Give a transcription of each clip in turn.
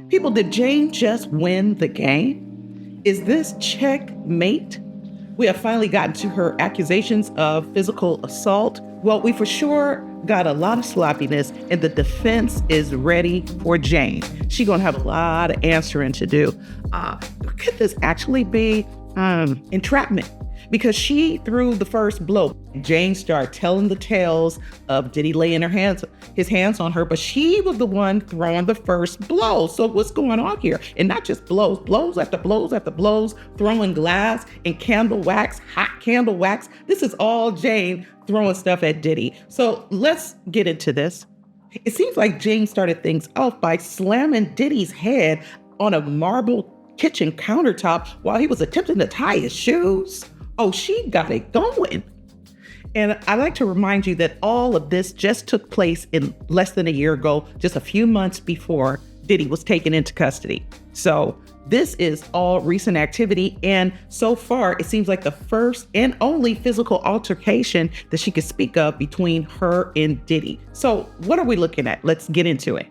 People, did Jane just win the game? Is this checkmate? We have finally gotten to her accusations of physical assault. Well, we for sure got a lot of sloppiness, and the defense is ready for Jane. She's gonna have a lot of answering to do. Could this actually be entrapment? Because she threw the first blow. Jane started telling the tales of Diddy laying his hands on her, but she was the one throwing the first blow. So what's going on here? And not just blows after blows after blows, throwing glass and candle wax, hot candle wax. This is all Jane throwing stuff at Diddy. So let's get into this. It seems like Jane started things off by slamming Diddy's head on a marble kitchen countertop while he was attempting to tie his shoes. Oh, she got it going. And I'd like to remind you that all of this just took place in less than a year ago, just a few months before Diddy was taken into custody. So this is all recent activity. And so far, it seems like the first and only physical altercation that she could speak of between her and Diddy. So what are we looking at? Let's get into it.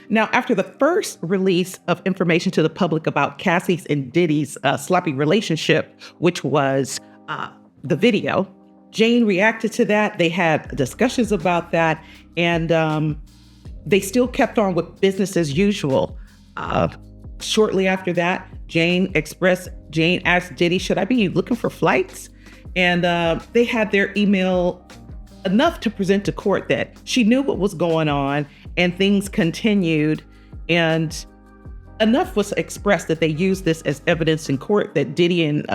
Now, after the first release of information to the public about Cassie's and Diddy's sloppy relationship, which was the video, Jane reacted to that. They had discussions about that, and they still kept on with business as usual. Shortly after that, Jane asked Diddy, should I be looking for flights? And they had their email enough to present to court that she knew what was going on, and things continued, and enough was expressed that they used this as evidence in court that Diddy and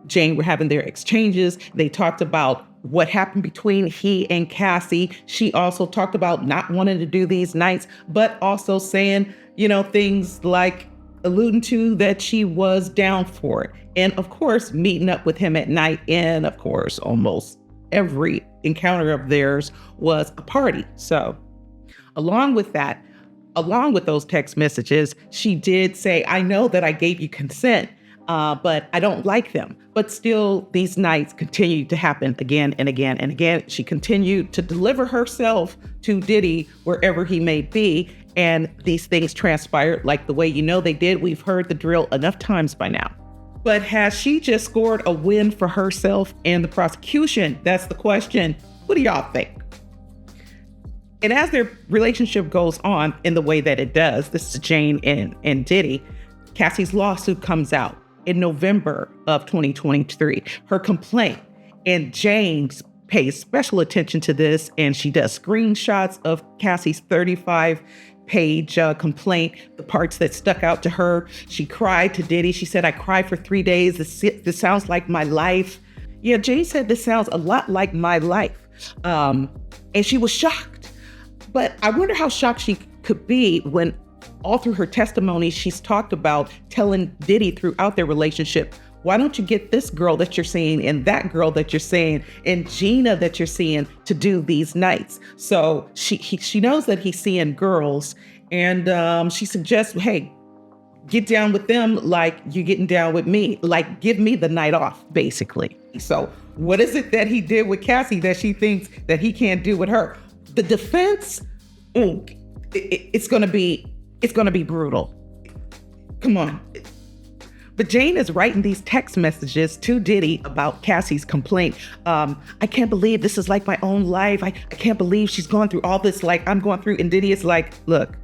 Jane were having their exchanges. They talked about what happened between he and Cassie. She also talked about not wanting to do these nights, but also saying, things like alluding to that she was down for it. And of course, meeting up with him at night. And of course, almost every encounter of theirs was a party. So along with those text messages, she did say, I know that I gave you consent, but I don't like them. But still, these nights continued to happen again and again and again. She continued to deliver herself to Diddy wherever he may be. And these things transpired like the way they did. We've heard the drill enough times by now. But has she just scored a win for herself and the prosecution? That's the question. What do y'all think? And as their relationship goes on in the way that it does, this is Jane and Diddy, Cassie's lawsuit comes out in November of 2023, her complaint. And Jane pays special attention to this, and she does screenshots of Cassie's 35-page complaint, the parts that stuck out to her. She cried to Diddy. She said, I cried for 3 days. This sounds like my life. Yeah, Jane said this sounds a lot like my life. And she was shocked. But I wonder how shocked she could be when all through her testimony, she's talked about telling Diddy throughout their relationship, why don't you get this girl that you're seeing and that girl that you're seeing and Gina that you're seeing to do these nights? So she knows that he's seeing girls, and she suggests, hey, get down with them like you're getting down with me, like give me the night off, basically. So what is it that he did with Cassie that she thinks that he can't do with her? The defense, it's going to be brutal. Come on. But Jane is writing these text messages to Diddy about Cassie's complaint. I can't believe this is like my own life. I can't believe she's going through all this like I'm going through. And Diddy is like, look,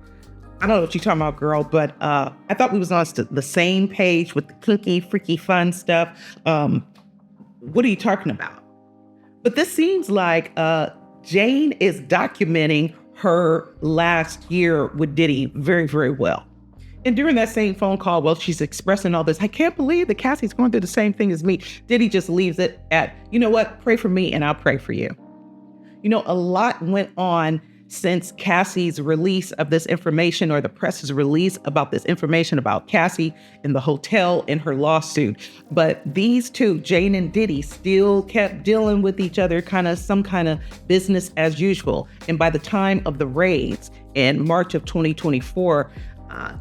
I don't know what you're talking about, girl, but I thought we was on the same page with the kinky, freaky, fun stuff. What are you talking about? But this seems like Jane is documenting her last year with Diddy very, very well. And during that same phone call, while she's expressing all this, I can't believe that Cassie's going through the same thing as me, Diddy just leaves it at, you know what, pray for me and I'll pray for you. A lot went on since Cassie's release of this information, or the press's release about this information about Cassie in the hotel in her lawsuit. But these two, Jane and Diddy, still kept dealing with each other, some kind of business as usual. And by the time of the raids in March of 2024,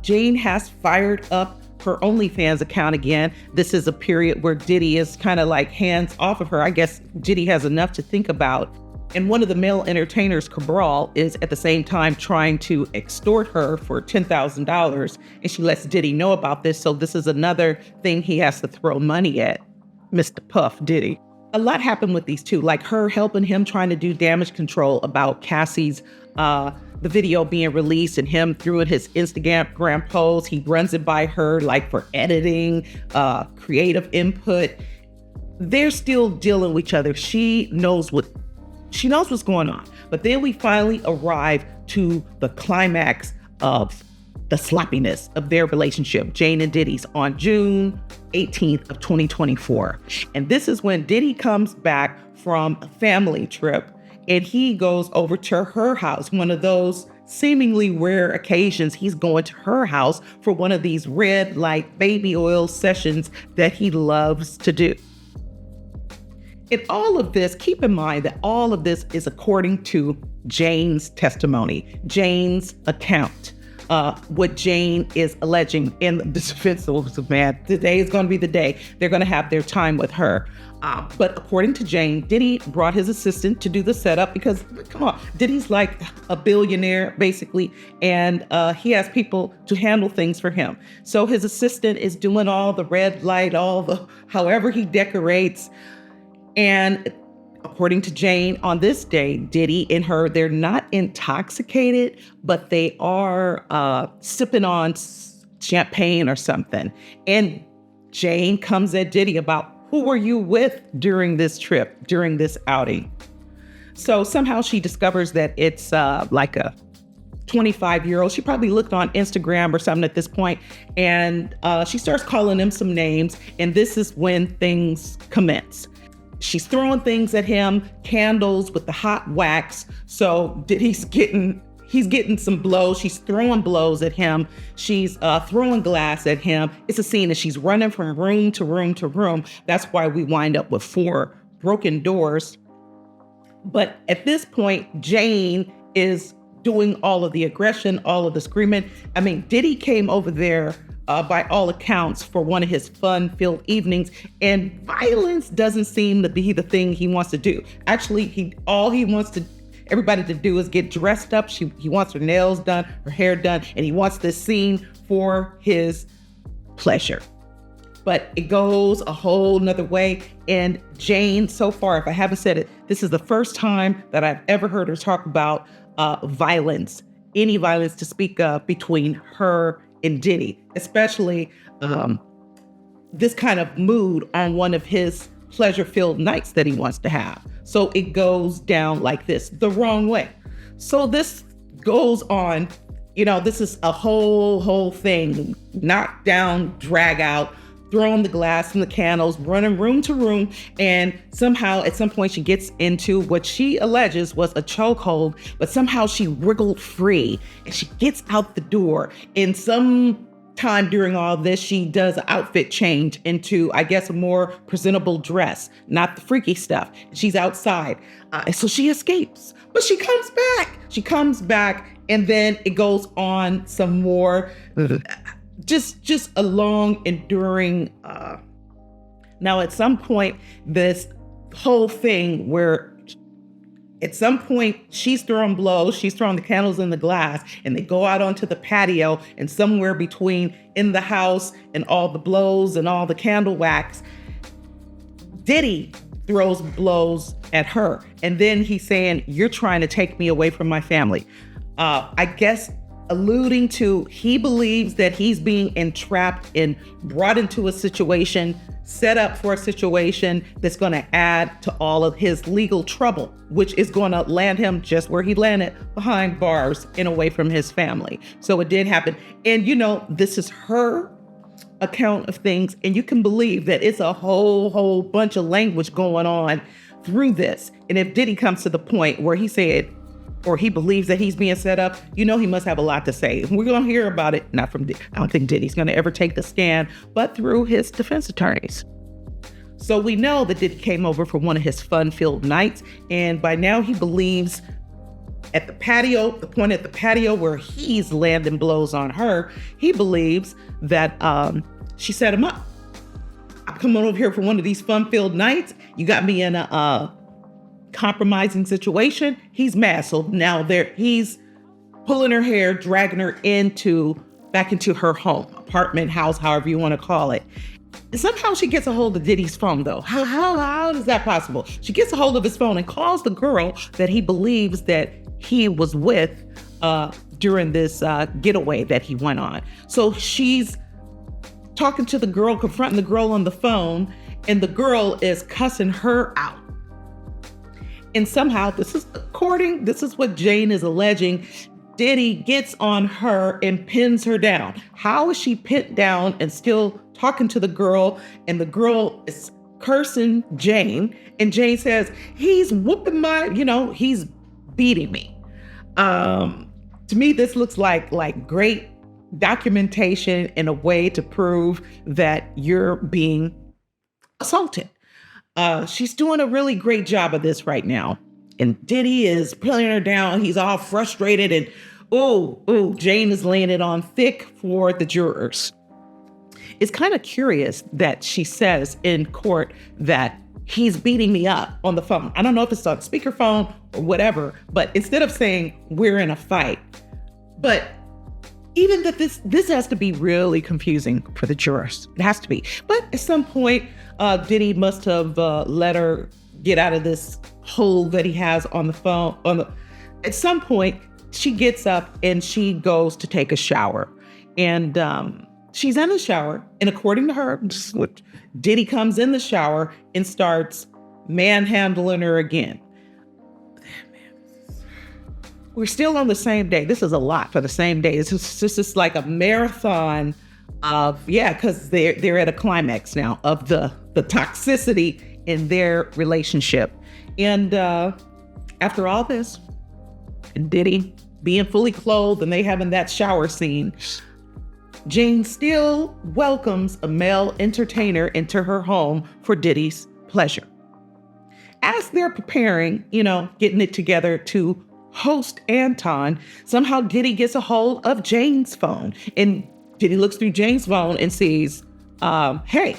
Jane has fired up her OnlyFans account again. This is a period where Diddy is kind of like hands off of her. I guess Diddy has enough to think about. And one of the male entertainers, Cabral, is at the same time trying to extort her for $10,000. And she lets Diddy know about this. So this is another thing he has to throw money at Mr. Puff Diddy. A lot happened with these two, like her helping him trying to do damage control about Cassie's, the video being released, and him through his Instagram post. He runs it by her like for editing, creative input. They're still dealing with each other. She knows what's going on. But then we finally arrive to the climax of the sloppiness of their relationship, Jane and Diddy's, on June 18th of 2024. And this is when Diddy comes back from a family trip and he goes over to her house, one of those seemingly rare occasions he's going to her house for one of these red light baby oil sessions that he loves to do. In all of this, keep in mind that all of this is according to Jane's testimony, Jane's account. What Jane is alleging in the defense of, man, today is going to be the day they're going to have their time with her. But according to Jane, Diddy brought his assistant to do the setup because, come on, Diddy's like a billionaire, basically, and he has people to handle things for him. So his assistant is doing all the red light, however he decorates. And according to Jane, on this day, Diddy and her, they're not intoxicated, but they are sipping on champagne or something. And Jane comes at Diddy about, who were you with during this trip, during this outing? So somehow she discovers that it's like a 25-year-old. She probably looked on Instagram or something at this point, and she starts calling him some names. And this is when things commence. She's throwing things at him, candles with the hot wax. So he's getting some blows. She's throwing blows at him. She's throwing glass at him. It's a scene that she's running from room to room to room. That's why we wind up with 4 broken doors. But at this point, Jane is doing all of the aggression, all of the screaming. I mean, Diddy came over there by all accounts for one of his fun-filled evenings, and violence doesn't seem to be the thing he wants to do. Actually, all he wants everybody to do is get dressed up. He wants her nails done, her hair done, and he wants this scene for his pleasure. But it goes a whole nother way. And Jane, so far, if I haven't said it, this is the first time that I've ever heard her talk about violence, any violence to speak of between her and Diddy, especially this kind of mood on one of his pleasure-filled nights that he wants to have. So it goes down like this, the wrong way. So this goes on, this is a whole thing, knock down, drag out, throwing the glass and the candles, running room to room. And somehow at some point she gets into what she alleges was a chokehold, but somehow she wriggled free and she gets out the door. And some time during all this, she does an outfit change into, I guess, a more presentable dress, not the freaky stuff. She's outside. So she escapes, but she comes back. And then it goes on some more, just a long enduring, now at some point, this whole thing where at some point she's throwing blows, she's throwing the candles in the glass, and they go out onto the patio, and somewhere between in the house and all the blows and all the candle wax, Diddy throws blows at her. And then he's saying, you're trying to take me away from my family. I guess alluding to he believes that he's being entrapped and brought into a situation, set up for a situation that's going to add to all of his legal trouble, which is going to land him just where he landed, behind bars and away from his family. So it did happen. And this is her account of things, and you can believe that it's a whole bunch of language going on through this. And if Diddy comes to the point where he said, or he believes that he's being set up, he must have a lot to say. We're going to hear about it, not from Diddy. I don't think Diddy's going to ever take the stand, but through his defense attorneys. So we know that Diddy came over for one of his fun-filled nights, and by now he believes at the patio where he's landing blows on her, he believes that she set him up. I'm coming over here for one of these fun-filled nights. You got me in a compromising situation, he's mad. So now he's pulling her hair, dragging her back into her home, apartment, house, however you want to call it. And somehow she gets a hold of Diddy's phone, though. How is that possible? She gets a hold of his phone and calls the girl that he believes that he was with during this getaway that he went on. So she's talking to the girl, confronting the girl on the phone, and the girl is cussing her out. And somehow, this is what Jane is alleging, Diddy gets on her and pins her down. How is she pinned down and still talking to the girl? And the girl is cursing Jane. And Jane says, he's whooping he's beating me. To me, this looks like great documentation in a way to prove that you're being assaulted. She's doing a really great job of this right now. And Diddy is pulling her down. He's all frustrated and, Jane is laying it on thick for the jurors. It's kind of curious that she says in court that he's beating me up on the phone. I don't know if it's on speakerphone or whatever, but instead of saying we're in a fight, but even that this has to be really confusing for the jurors. It has to be. But at some point, Diddy must have let her get out of this hole that he has on the phone. At some point, she gets up and she goes to take a shower. And she's in the shower. And according to her, Diddy comes in the shower and starts manhandling her again. We're still on the same day. This is a lot for the same day. It's just like a marathon of, because they're at a climax now of the toxicity in their relationship. And after all this, Diddy being fully clothed and they having that shower scene, Jane still welcomes a male entertainer into her home for Diddy's pleasure. As they're preparing, getting it together to host Anton, somehow Diddy gets a hold of Jane's phone. And Diddy looks through Jane's phone and sees, hey,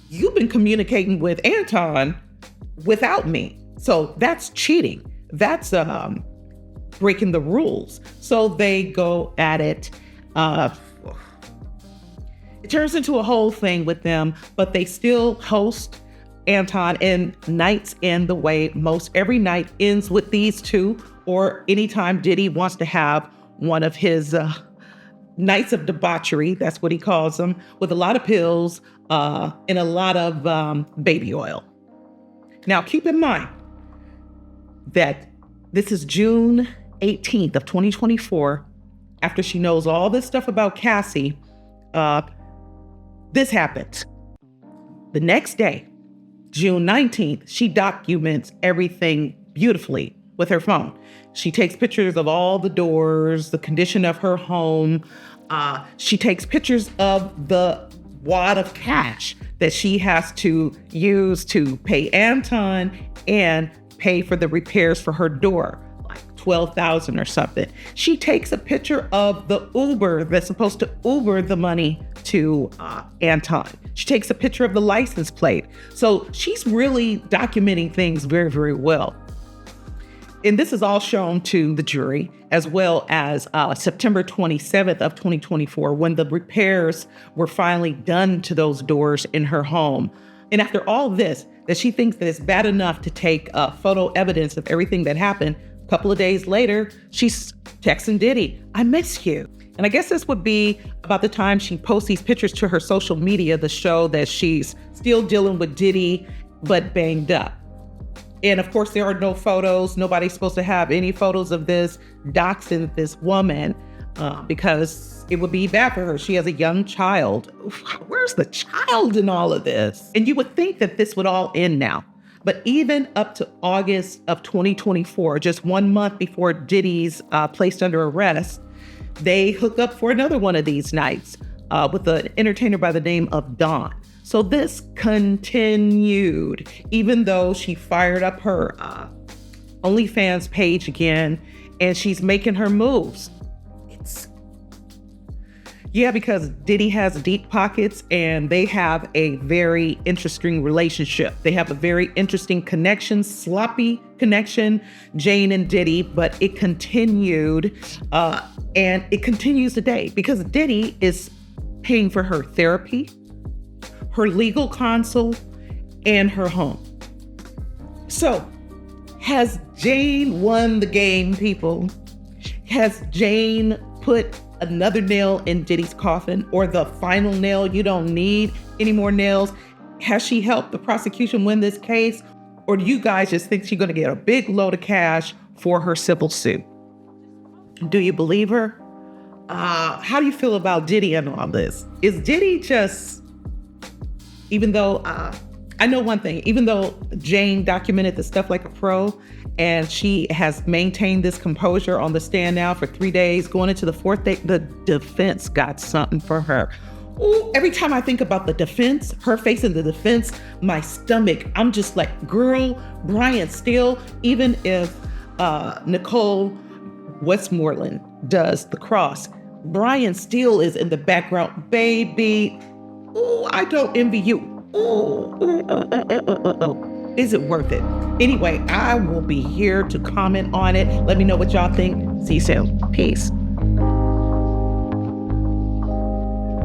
you've been communicating with Anton without me. So that's cheating. That's breaking the rules. So they go at it. It turns into a whole thing with them, but they still host Anton, and nights end the way most every night ends with these two, or anytime Diddy wants to have one of his nights of debauchery, that's what he calls them, with a lot of pills and a lot of baby oil. Now, keep in mind that this is June 18th of 2024. After she knows all this stuff about Cassie, this happens. The next day, June 19th, she documents everything beautifully with her phone. She takes pictures of all the doors, the condition of her home. She takes pictures of the wad of cash that she has to use to pay Anton and pay for the repairs for her door, like $12,000 or something. She takes a picture of the Uber that's supposed to Uber the money to Anton. She takes a picture of the license plate. So she's really documenting things very, very well. And this is all shown to the jury, as well as September 27th of 2024, when the repairs were finally done to those doors in her home. And after all this, that she thinks that it's bad enough to take photo evidence of everything that happened, a couple of days later, she's texting Diddy, I miss you. And I guess this would be about the time she posts these pictures to her social media to show that she's still dealing with Diddy, but banged up. And of course, there are no photos. Nobody's supposed to have any photos of this doxing this woman because it would be bad for her. She has a young child. Where's the child in all of this? And you would think that this would all end now. But even up to August of 2024, just 1 month before Diddy's placed under arrest, they hook up for another one of these nights with an entertainer by the name of Dawn. So this continued, even though she fired up her OnlyFans page again, and she's making her moves. Because Diddy has deep pockets and they have a very interesting relationship. They have a very interesting connection, sloppy connection, Jane and Diddy, but it continued and it continues today because Diddy is paying for her therapy, her legal counsel, and her home. So, has Jane won the game, people? Has Jane put another nail in Diddy's coffin, or the final nail? You don't need any more nails. Has she helped the prosecution win this case? Or do you guys just think she's going to get a big load of cash for her civil suit? Do you believe her? How do you feel about Diddy and all this? Is Diddy just, even though, I know one thing, even though Jane documented the stuff like a pro, and she has maintained this composure on the stand now for 3 days, going into the 4th day, the defense got something for her. Ooh, every time I think about the defense, her facing the defense, my stomach, I'm just like, girl, Brian Steele, even if Nicole Westmoreland does the cross, Brian Steele is in the background, baby. Ooh, I don't envy you. Is it worth it? Anyway, I will be here to comment on it. Let me know what y'all think. See you soon. Peace.